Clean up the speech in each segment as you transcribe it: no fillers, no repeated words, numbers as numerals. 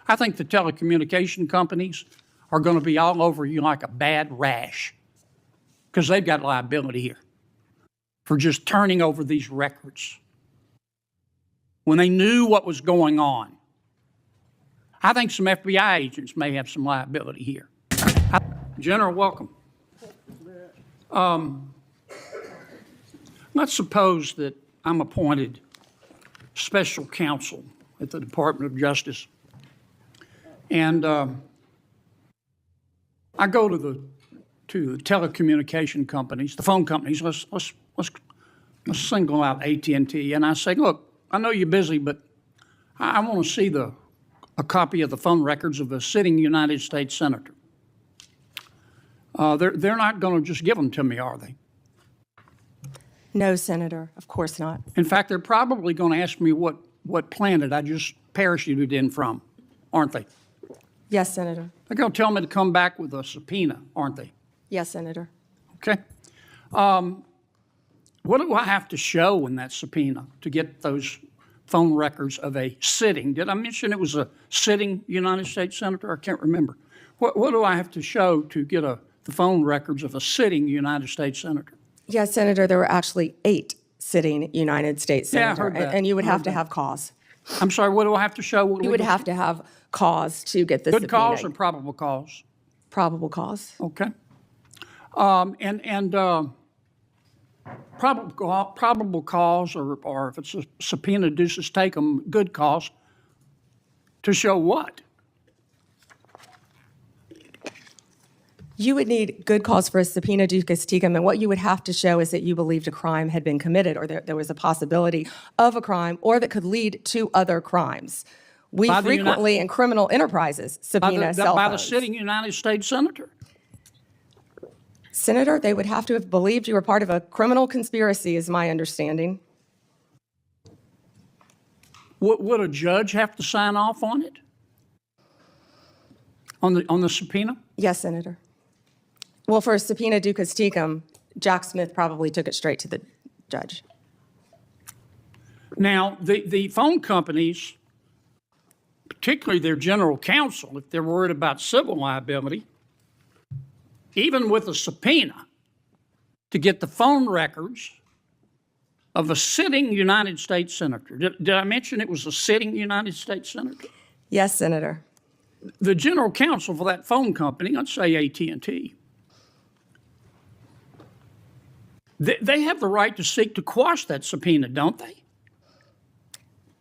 I think the telecommunication companies are going to be all over you like a bad rash because they've got liability here for just turning over these records when they knew what was going on. I think some FBI agents may have some liability here. General, welcome. Let's suppose that I'm appointed special counsel at the Department of Justice, and I go to the telecommunication companies, the phone companies. Let's single out AT&T, and I say, look, I know you're busy, but I want to see a copy of the phone records of a sitting United States senator. They're not going to just give them to me, are they? No, Senator, of course not. In fact, they're probably going to ask me what planet I just parachuted in from, aren't they? Yes, Senator. They're going to tell me to come back with a subpoena, aren't they? Yes, Senator. Okay. What do I have to show in that subpoena to get those phone records of a sitting? Did I mention it was a sitting United States senator? I can't remember. What do I have to show to get the phone records of a sitting United States senator? Yes, Senator, there were actually 8 sitting United States Yeah, I senators, heard that. and you would have to have cause. I'm sorry, what do I have to show? You would have to have cause to get the Good subpoena. cause or probable cause? Probable cause. Okay. Probable cause, or if it's a subpoena duces take 'em, good cause, to show what? You would need good cause for a subpoena duces tecum, and what you would have to show is that you believed a crime had been committed, or there was a possibility of a crime, or that could lead to other crimes. We By the frequently, in criminal enterprises, subpoena cell By the phones. sitting United States senator? Senator, they would have to have believed you were part of a criminal conspiracy, is my understanding. Would a judge have to sign off on it? On the subpoena? Yes, Senator. Well, for a subpoena duces tecum, Jack Smith probably took it straight to the judge. Now, the phone companies, particularly their general counsel, if they're worried about civil liability, even with a subpoena to get the phone records of a sitting United States senator. Did I mention it was a sitting United States senator? Yes, Senator. The general counsel for that phone company, let's say AT&T, they have the right to seek to quash that subpoena, don't they?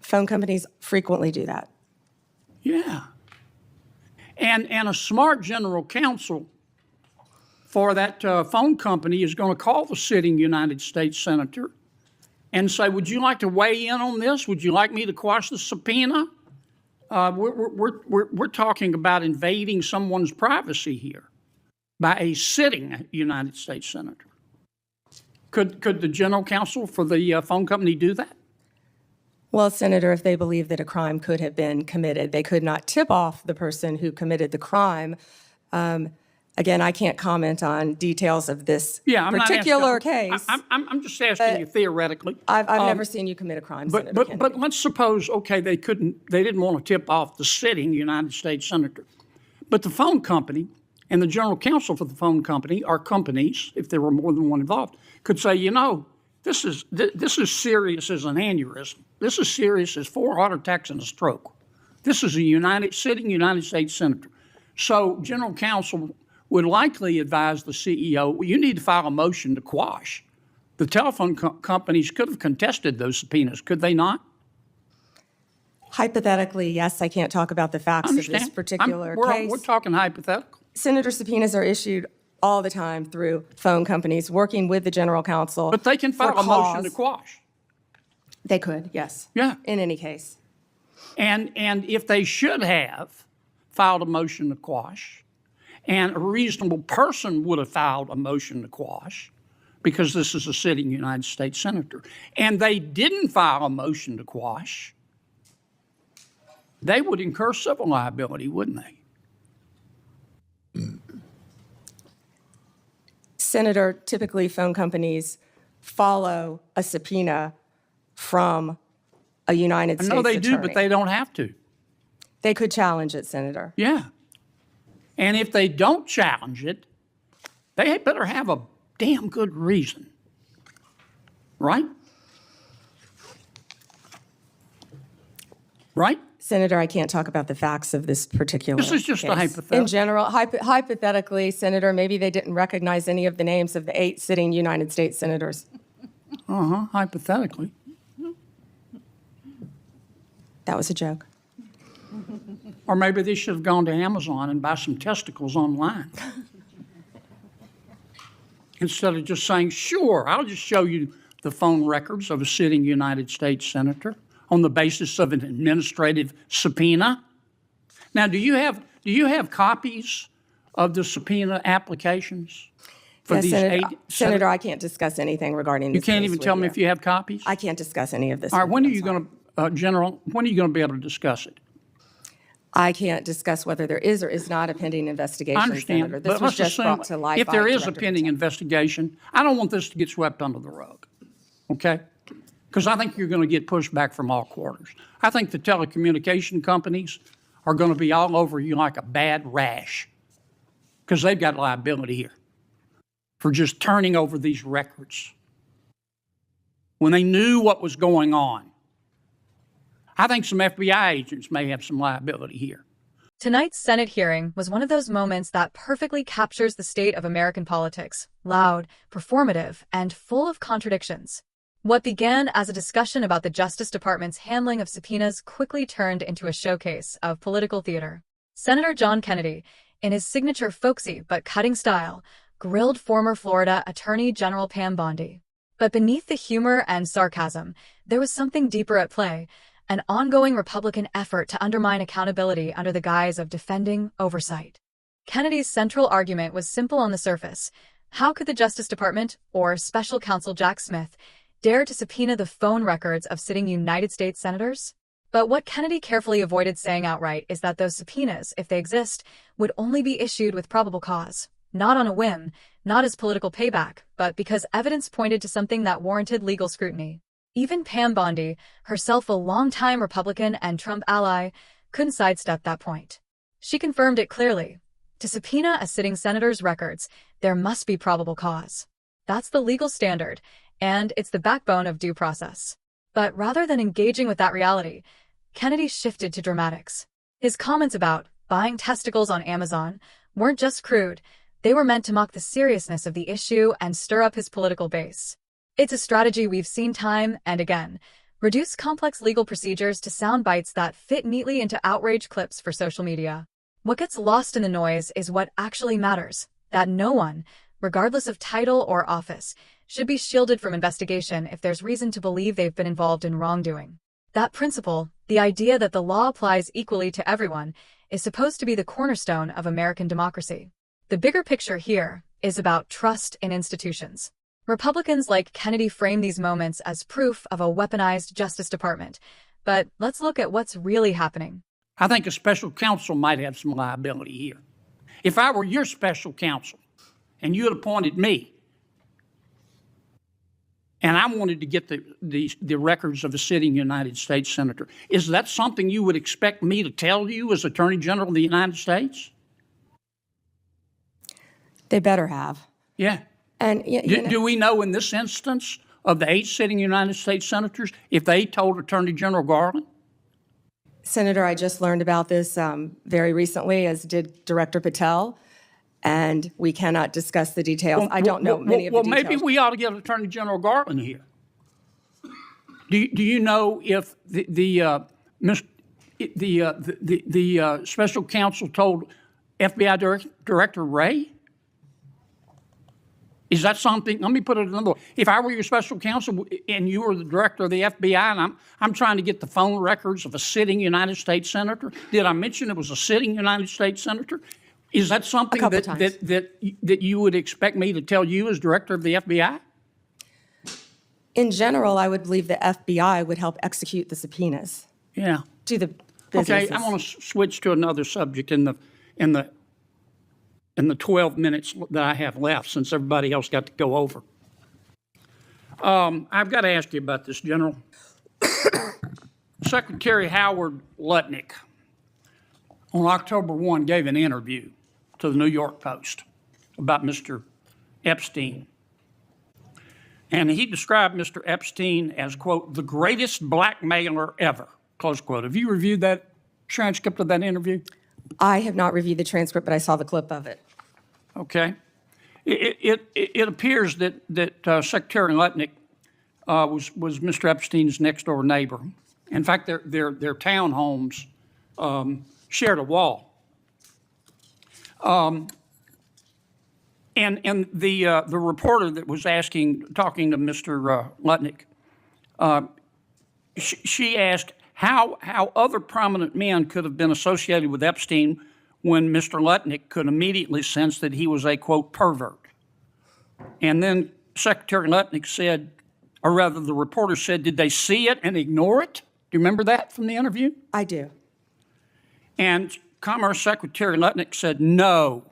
Phone companies frequently do that. Yeah. And a smart general counsel for that phone company is going to call the sitting United States senator and say, would you like to weigh in on this? Would you like me to quash the subpoena? We're talking about invading someone's privacy here by a sitting United States senator. Could the general counsel for the phone company do that? Well, Senator, if they believe that a crime could have been committed, they could not tip off the person who committed the crime. Again, I can't comment on details of this particular case. I'm just asking you theoretically. I've never seen you commit a crime, Senator Kennedy. But let's suppose, okay, they didn't want to tip off the sitting United States senator. But the phone company and the general counsel for the phone company, or companies, if there were more than one involved, could say, you know, this is serious as an aneurysm. This is serious as 4 heart attacks and a stroke. This is a sitting United States senator. So general counsel would likely advise the CEO, well, you need to file a motion to quash. The telephone companies could have contested those subpoenas, could they not? Hypothetically, yes. I can't talk about the facts of this particular case. We're talking hypothetical. Senator, subpoenas are issued all the time through phone companies working with the general counsel. But they can file a motion to quash. They could, yes. Yeah. In any case. And if they should have filed a motion to quash, and a reasonable person would have filed a motion to quash, because this is a sitting United States senator, and they didn't file a motion to quash, they would incur civil liability, wouldn't they? Senator, typically phone companies follow a subpoena from a United States attorney. No, they do, but they don't have to. They could challenge it, Senator. Yeah. And if they don't challenge it, they better have a damn good reason. Right? Right? Senator, I can't talk about the facts of this particular This is just a case. hypothetical. In general, hypothetically, Senator, maybe they didn't recognize any of the names of the 8 sitting United States senators. Hypothetically. That was a joke. Or maybe they should have gone to Amazon and buy some testicles online. Instead of just saying, sure, I'll just show you the phone records of a sitting United States senator on the basis of an administrative subpoena. Now, do you have copies of the subpoena applications for Yes, these Senator, 8? Senator, I can't discuss anything regarding this. You can't case even with tell me you. if you have copies? I can't discuss any of this. All right, with when are I'm you sorry. going to, General, when are you going to be able to discuss it? I can't discuss whether there is or is not a pending investigation, I understand, Senator. This but was let's just assume brought to light if by there is a Director pending investigation, I don't want this to get swept under the rug, okay? Because I think you're going to get pushback from all quarters. I think the telecommunication companies are going to be all over you like a bad rash because they've got liability here for just turning over these records when they knew what was going on. I think some FBI agents may have some liability here. Tonight's Senate hearing was one of those moments that perfectly captures the state of American politics: loud, performative, and full of contradictions. What began as a discussion about the Justice Department's handling of subpoenas quickly turned into a showcase of political theater. Senator John Kennedy, in his signature folksy but cutting style, grilled former Florida Attorney General Pam Bondi. But beneath the humor and sarcasm, there was something deeper at play: an ongoing Republican effort to undermine accountability under the guise of defending oversight. Kennedy's central argument was simple on the surface. How could the Justice Department, or Special Counsel Jack Smith, dare to subpoena the phone records of sitting United States senators? But what Kennedy carefully avoided saying outright is that those subpoenas, if they exist, would only be issued with probable cause, not on a whim, not as political payback, but because evidence pointed to something that warranted legal scrutiny. Even Pam Bondi, herself a longtime Republican and Trump ally, couldn't sidestep that point. She confirmed it clearly. To subpoena a sitting senator's records, there must be probable cause. That's the legal standard, and it's the backbone of due process. But rather than engaging with that reality, Kennedy shifted to dramatics. His comments about buying testicles on Amazon weren't just crude, they were meant to mock the seriousness of the issue and stir up his political base. It's a strategy we've seen time and again: reduce complex legal procedures to sound bites that fit neatly into outrage clips for social media. What gets lost in the noise is what actually matters: that no one, regardless of title or office, should be shielded from investigation if there's reason to believe they've been involved in wrongdoing. That principle, the idea that the law applies equally to everyone, is supposed to be the cornerstone of American democracy. The bigger picture here is about trust in institutions. Republicans like Kennedy frame these moments as proof of a weaponized Justice Department. But let's look at what's really happening. I think a special counsel might have some liability here. If I were your special counsel and you had appointed me and I wanted to get the records of a sitting United States senator, is that something you would expect me to tell you as Attorney General of the United States? They better have. Yeah. And Do we know in this instance of the 8 sitting United States senators if they told Attorney General Garland? Senator, I just learned about this very recently, as did Director Patel, and we cannot discuss the details. I don't know many of the details. Well, maybe we ought to get Attorney General Garland here. Do you know if the special counsel told FBI Director Wray? Is that something? Let me put it another way. If I were your special counsel and you were the director of the FBI and I'm trying to get the phone records of a sitting United States senator, did I mention it was a sitting United States senator? Is that something that you would expect me to tell you as director of the FBI? In general, I would believe the FBI would help execute the subpoenas. Yeah. To the businesses. Okay, I want to switch to another subject in the 12 minutes that I have left, since everybody else got to go over. I've got to ask you about this, General. Secretary Howard Lutnick on October 1 gave an interview to the New York Post about Mr. Epstein. And he described Mr. Epstein as, quote, the greatest blackmailer ever, close quote. Have you reviewed that transcript of that interview? I have not reviewed the transcript, but I saw the clip of it. Okay. It appears that Secretary Lutnick was Mr. Epstein's next-door neighbor. In fact, their townhomes shared a wall. And the reporter that was talking to Mr. Lutnick, she asked how other prominent men could have been associated with Epstein when Mr. Lutnick could immediately sense that he was a, quote, pervert. And then Secretary Lutnick said, or rather the reporter said, did they see it and ignore it? Do you remember that from the interview? I do. And Commerce Secretary Lutnick said, no,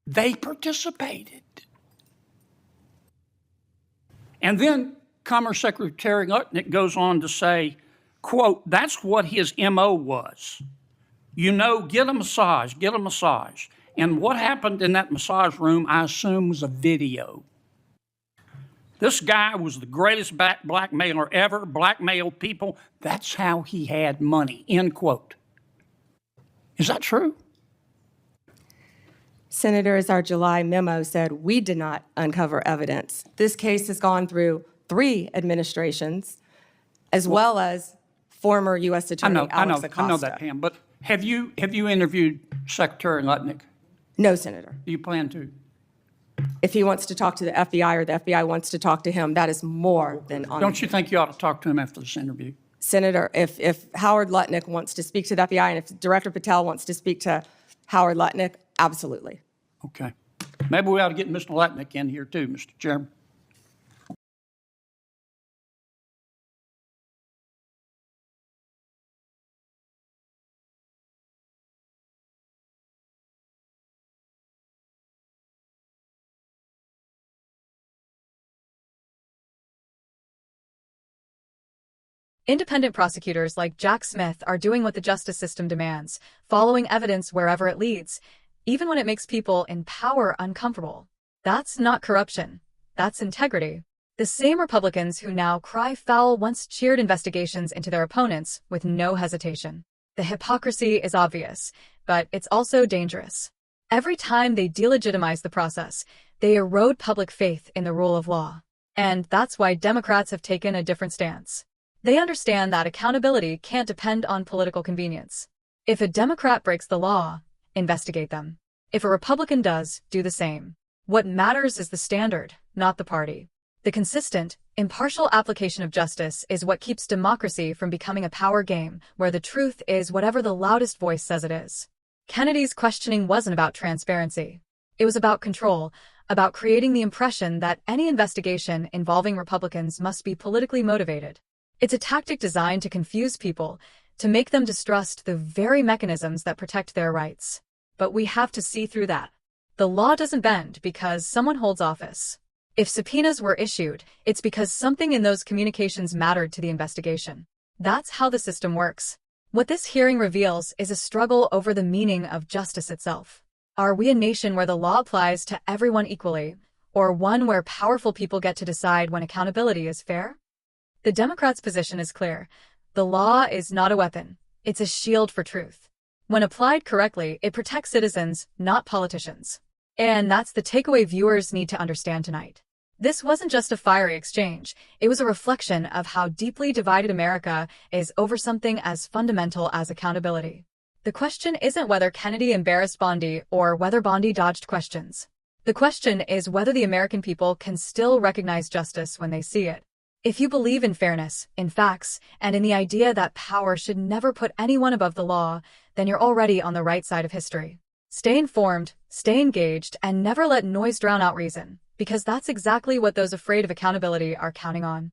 they participated. And then Commerce Secretary Lutnick goes on to say, quote, that's what his MO was. You know, get a massage. And what happened in that massage room, I assume, was a video. This guy was the greatest blackmailer ever, blackmailed people. That's how he had money, end quote. Is that true? Senator, as our July memo said, we did not uncover evidence. This case has gone through 3 administrations, as well as former U.S. Attorney Alex Acosta. I know that, Pam, but have you interviewed Secretary Lutnick? No, Senator. Do you plan to? If he wants to talk to the FBI or the FBI wants to talk to him, that is more than on. Don't you think you ought to talk to him after this interview? Senator, if Howard Lutnick wants to speak to the FBI and if Director Patel wants to speak to Howard Lutnick, absolutely. Okay. Maybe we ought to get Mr. Lutnick in here too, Mr. Chairman. Independent prosecutors like Jack Smith are doing what the justice system demands, following evidence wherever it leads, even when it makes people in power uncomfortable. That's not corruption. That's integrity. The same Republicans who now cry foul once cheered investigations into their opponents with no hesitation. The hypocrisy is obvious, but it's also dangerous. Every time they delegitimize the process, they erode public faith in the rule of law. And that's why Democrats have taken a different stance. They understand that accountability can't depend on political convenience. If a Democrat breaks the law, investigate them. If a Republican does, do the same. What matters is the standard, not the party. The consistent, impartial application of justice is what keeps democracy from becoming a power game where the truth is whatever the loudest voice says it is. Kennedy's questioning wasn't about transparency. It was about control, about creating the impression that any investigation involving Republicans must be politically motivated. It's a tactic designed to confuse people, to make them distrust the very mechanisms that protect their rights. But we have to see through that. The law doesn't bend because someone holds office. If subpoenas were issued, it's because something in those communications mattered to the investigation. That's how the system works. What this hearing reveals is a struggle over the meaning of justice itself. Are we a nation where the law applies to everyone equally, or one where powerful people get to decide when accountability is fair? The Democrats' position is clear. The law is not a weapon. It's a shield for truth. When applied correctly, it protects citizens, not politicians. And that's the takeaway viewers need to understand tonight. This wasn't just a fiery exchange. It was a reflection of how deeply divided America is over something as fundamental as accountability. The question isn't whether Kennedy embarrassed Bondi or whether Bondi dodged questions. The question is whether the American people can still recognize justice when they see it. If you believe in fairness, in facts, and in the idea that power should never put anyone above the law, then you're already on the right side of history. Stay informed, stay engaged, and never let noise drown out reason, because that's exactly what those afraid of accountability are counting on.